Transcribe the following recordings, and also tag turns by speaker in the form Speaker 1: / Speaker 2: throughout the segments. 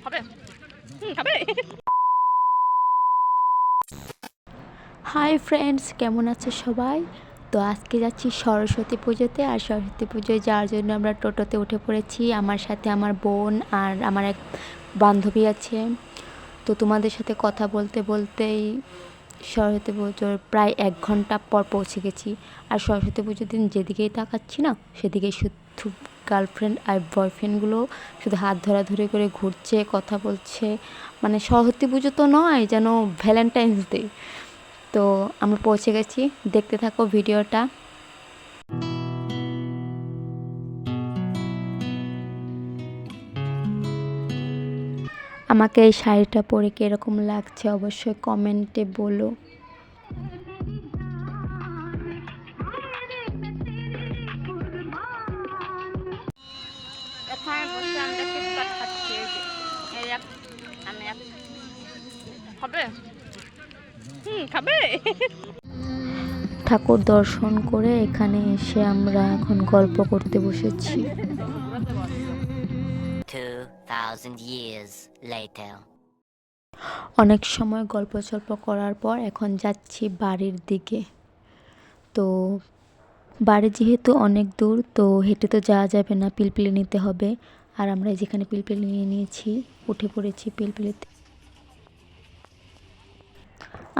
Speaker 1: হবে খাবে।
Speaker 2: Hi friends, কেমন আছে সবাই? তো আজকে যাচ্ছি সরস্বতী পুজোতে। আর সরস্বতী পুজোয় যাওয়ার জন্য আমরা টোটোতে উঠে পড়েছি। আমার সাথে আমার বোন আর আমার এক বান্ধবী আছে। তো তোমাদের সাথে কথা বলতে বলতেই সরস্বতী পুজোর প্রায় 1 ঘন্টা পর পৌঁছে গেছি। আর সরস্বতী পুজোর দিন যেদিকেই তাকাচ্ছি না, সেদিকেই শুধু গার্লফ্রেন্ড আর বয়ফ্রেন্ডগুলো শুধু হাত ধরাধরি করে ঘুরছে, কথা বলছে। মানে সরস্বতী পুজো তো নয়, যেন ভ্যালেন্টাইন্স ডে। তো আমরা পৌঁছে গেছি, দেখতে থাকো ভিডিওটা। আমাকে এই শাড়িটা পরে কীরকম লাগছে অবশ্যই কমেন্টে বলো।
Speaker 1: এখানে বসে আমরা কিটকাট খাচ্ছি। এই এক আমি এক হবে খাবে।
Speaker 2: ঠাকুর দর্শন করে এখানে এসে আমরা এখন গল্প করতে বসেছি।
Speaker 3: 2000 years later.
Speaker 2: অনেক সময় গল্প সল্প করার পর এখন যাচ্ছি বাড়ির দিকে। তো বাড়ি যেহেতু অনেক দূর, তো হেঁটে তো যাওয়া যাবে না, পিলপিলি নিতে হবে। আর আমরা যেখানে পিলপিলি নিয়ে নিয়েছি, উঠে পড়েছি পিলপিলিতে।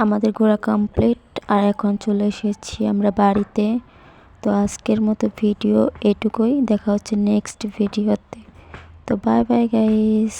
Speaker 2: আমাদের ঘোরা কমপ্লিট, আর এখন চলে এসেছি আমরা বাড়িতে। তো আজকের মতো ভিডিও এটুকুই, দেখা হচ্ছে নেক্সট ভিডিওতে। তো বাই বাই গাইস।